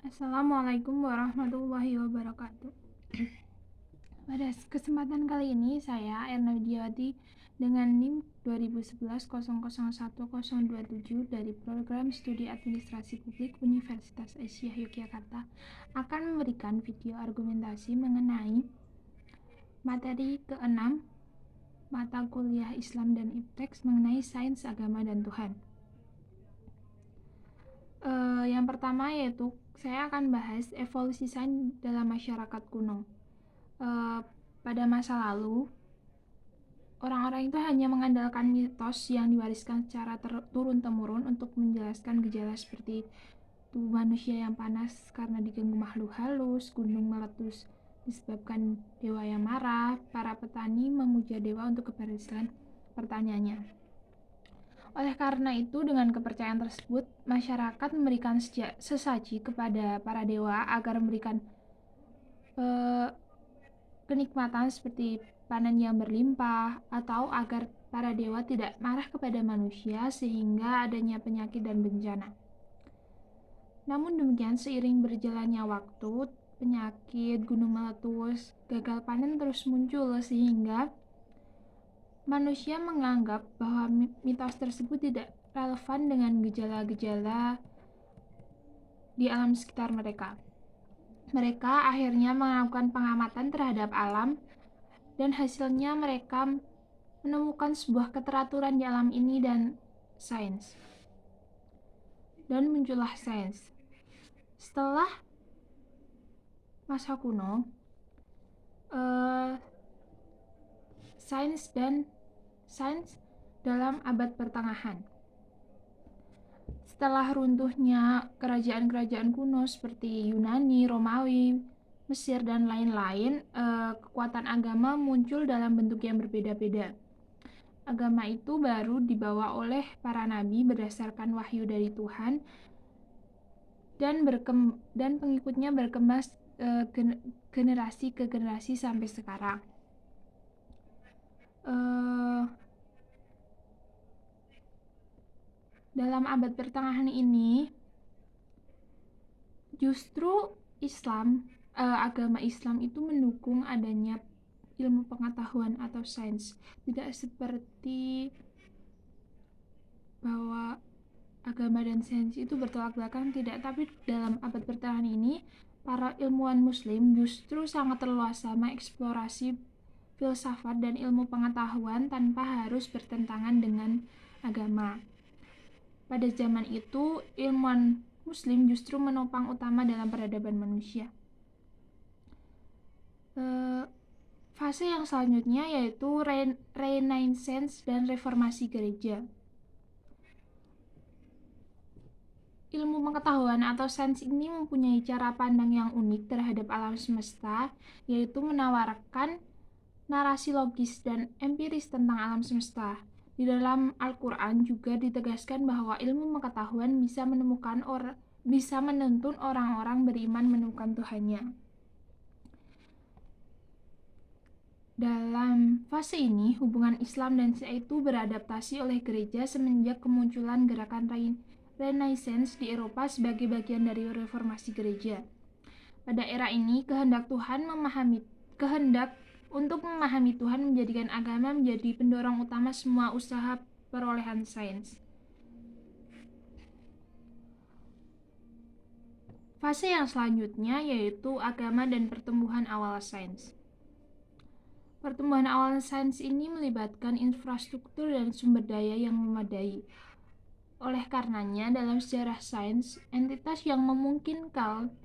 Assalamualaikum warahmatullahi wabarakatuh. Pada kesempatan kali ini saya Erna Widiawati dengan NIM 2011-001027 dari Program Studi Administrasi Publik Universitas Aisyah Yogyakarta akan memberikan video argumentasi mengenai materi ke-6 mata kuliah Islam dan Ipteks mengenai sains, agama, dan Tuhan. Yang pertama yaitu saya akan bahas evolusi sains dalam masyarakat kuno. Pada masa lalu, orang-orang itu hanya mengandalkan mitos yang diwariskan secara turun-temurun untuk menjelaskan gejala seperti tubuh manusia yang panas karena diganggu makhluk halus, gunung meletus disebabkan dewa yang marah, para petani memuja dewa untuk keberhasilan pertaniannya. Oleh karena itu, dengan kepercayaan tersebut, masyarakat memberikan sesaji kepada para dewa agar memberikan kenikmatan seperti panen yang berlimpah, atau agar para dewa tidak marah kepada manusia sehingga adanya penyakit dan bencana. Namun demikian, seiring berjalannya waktu, penyakit, gunung meletus, gagal panen terus muncul sehingga manusia menganggap bahwa mitos tersebut tidak relevan dengan gejala-gejala di alam sekitar mereka. Mereka akhirnya melakukan pengamatan terhadap alam dan hasilnya mereka menemukan sebuah keteraturan di alam ini dan sains. Dan muncullah sains. Setelah masa kuno, sains dalam abad pertengahan. Setelah runtuhnya kerajaan-kerajaan kuno seperti Yunani, Romawi, Mesir, dan lain-lain, kekuatan agama muncul dalam bentuk yang berbeda-beda. Agama itu baru dibawa oleh para nabi berdasarkan wahyu dari Tuhan, dan pengikutnya berkembang generasi ke generasi sampai sekarang. Dalam abad pertengahan ini, justru agama Islam itu mendukung adanya ilmu pengetahuan atau sains. Tidak seperti bahwa agama dan sains itu bertolak belakang, tidak. Tapi dalam abad pertengahan ini, para ilmuwan muslim justru sangat leluasa mengeksplorasi filsafat dan ilmu pengetahuan tanpa harus bertentangan dengan agama. Pada zaman itu, ilmuwan muslim justru menopang utama dalam peradaban manusia. Fase yang selanjutnya yaitu Renaissance dan reformasi gereja. Ilmu pengetahuan atau sains ini mempunyai cara pandang yang unik terhadap alam semesta, yaitu menawarkan narasi logis dan empiris tentang alam semesta. Di dalam Al-Quran juga ditegaskan bahwa ilmu pengetahuan bisa menuntun orang-orang beriman menemukan Tuhannya. Dalam fase ini, hubungan Islam dan Syiah itu beradaptasi oleh gereja semenjak kemunculan gerakan Renaissance di Eropa sebagai bagian dari reformasi gereja. Pada era ini, kehendak untuk memahami Tuhan menjadikan agama menjadi pendorong utama semua usaha perolehan sains. Fase yang selanjutnya yaitu agama dan pertumbuhan awal sains. Pertumbuhan awal sains ini melibatkan infrastruktur dan sumber daya yang memadai. Oleh karenanya, dalam sejarah sains, entitas yang memungkinkan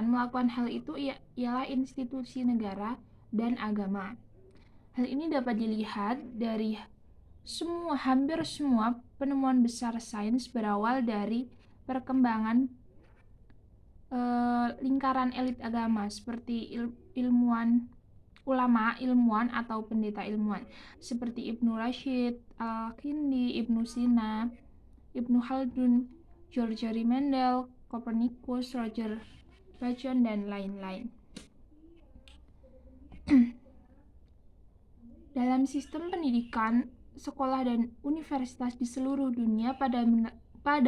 melakukan hal itu ialah institusi negara dan agama. Hal ini dapat dilihat dari hampir semua penemuan besar sains berawal dari perkembangan lingkaran elit agama seperti ilmuwan atau pendeta ilmuwan seperti Ibnu Rashid, Al-Kindi, Ibnu Sina, Ibnu Khaldun, George Mendel, Copernicus, Roger Bacon, dan lain-lain. Dalam sistem pendidikan, sekolah dan universitas di seluruh dunia pada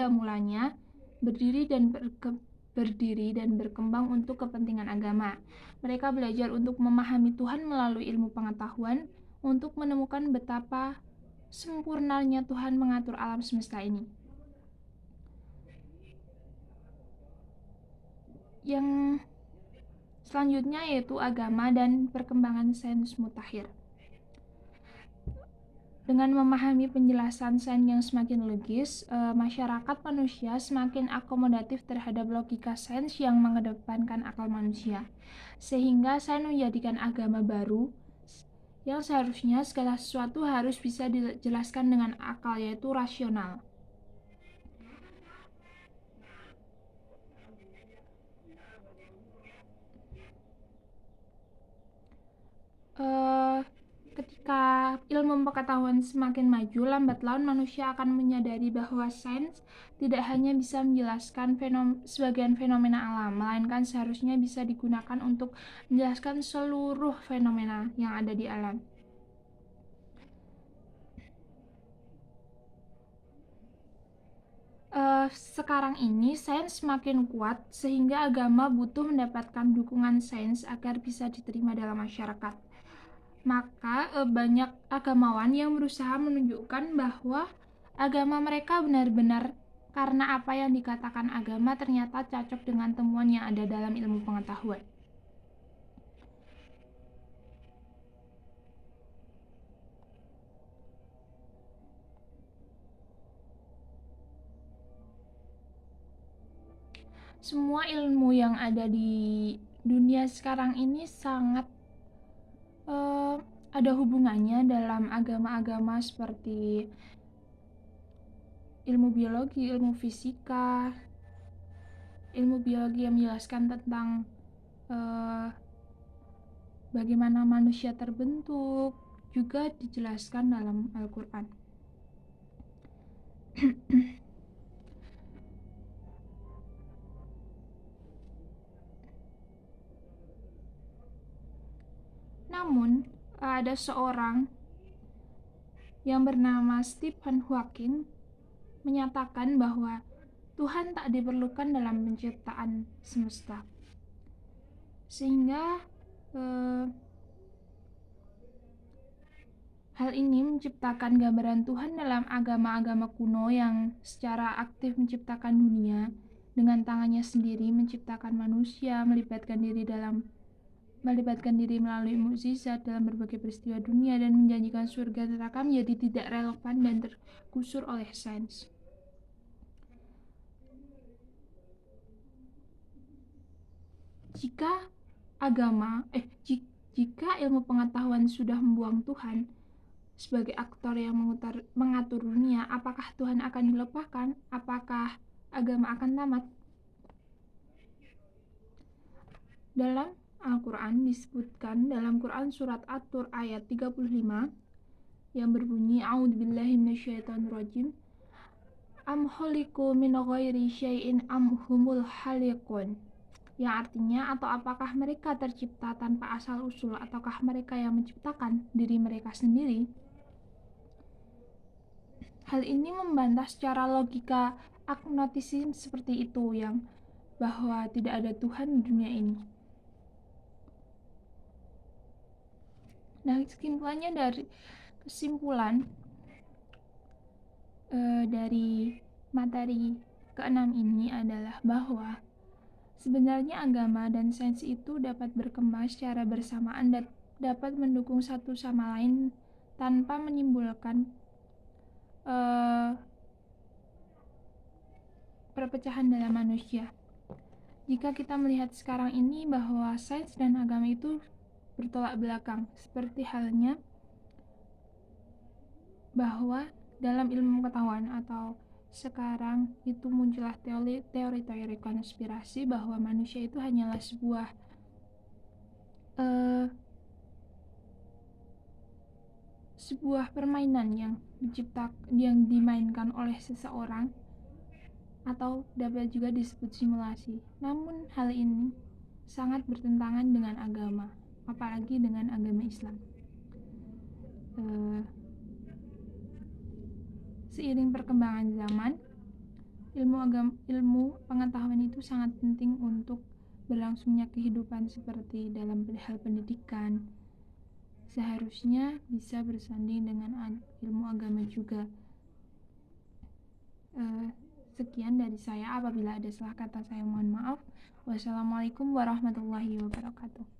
mulanya berdiri dan berkembang untuk kepentingan agama. Mereka belajar untuk memahami Tuhan melalui ilmu pengetahuan, untuk menemukan betapa sempurnanya Tuhan mengatur alam semesta ini. Yang selanjutnya yaitu agama dan perkembangan sains mutakhir. Dengan memahami penjelasan sains yang semakin logis, masyarakat manusia semakin akomodatif terhadap logika sains yang mengedepankan akal manusia. Sehingga sains menjadikan agama baru yang seharusnya segala sesuatu harus bisa dijelaskan dengan akal, yaitu rasional. Ketika ilmu pengetahuan semakin maju, lambat laun manusia akan menyadari bahwa sains tidak hanya bisa menjelaskan sebagian fenomena alam, melainkan seharusnya bisa digunakan untuk menjelaskan seluruh fenomena yang ada di alam. Sekarang ini sains semakin kuat sehingga agama butuh mendapatkan dukungan sains agar bisa diterima dalam masyarakat. Maka banyak agamawan yang berusaha menunjukkan bahwa agama mereka benar-benar karena apa yang dikatakan agama ternyata cocok dengan temuan yang ada dalam ilmu pengetahuan. Semua ilmu yang ada di dunia sekarang ini sangat ada hubungannya dalam agama-agama seperti ilmu biologi, ilmu fisika, ilmu biologi yang menjelaskan tentang bagaimana manusia terbentuk, juga dijelaskan dalam Al-Quran. Namun, ada seorang yang bernama Stephen Hawking menyatakan bahwa Tuhan tak diperlukan dalam penciptaan semesta. Sehingga hal ini menciptakan gambaran Tuhan dalam agama-agama kuno yang secara aktif menciptakan dunia dengan tangannya sendiri, menciptakan manusia, melibatkan diri melalui mukjizat dalam berbagai peristiwa dunia, dan menjanjikan surga neraka menjadi tidak relevan dan tergusur oleh sains. Jika ilmu pengetahuan sudah membuang Tuhan sebagai aktor yang mengatur dunia, apakah Tuhan akan dilupakan? Apakah agama akan tamat? Dalam Al-Quran disebutkan dalam Quran surat At-Tur ayat 35 yang berbunyi A'udzubillahi minasyaitonirrajim Am khuliqu min ghairi syai'in am humul khaliqun, yang artinya atau apakah mereka tercipta tanpa asal usul ataukah mereka yang menciptakan diri mereka sendiri. Hal ini membantah secara logika agnostisisme seperti itu, yang bahwa tidak ada Tuhan di dunia ini. Nah, kesimpulan dari materi ke-6 ini adalah bahwa sebenarnya agama dan sains itu dapat berkembang secara bersamaan dan dapat mendukung satu sama lain tanpa menimbulkan perpecahan dalam manusia. Jika kita melihat sekarang ini bahwa sains dan agama itu bertolak belakang, seperti halnya bahwa dalam ilmu pengetahuan atau sekarang itu muncullah teori-teori konspirasi bahwa manusia itu hanyalah sebuah permainan yang dimainkan oleh seseorang, atau dapat juga disebut simulasi. Namun hal ini sangat bertentangan dengan agama, apalagi dengan agama Islam. Seiring perkembangan zaman, ilmu pengetahuan itu sangat penting untuk berlangsungnya kehidupan seperti dalam hal pendidikan. Seharusnya bisa bersanding dengan ilmu agama juga. Sekian dari saya. Apabila ada salah kata saya mohon maaf. Wassalamualaikum warahmatullahi wabarakatuh.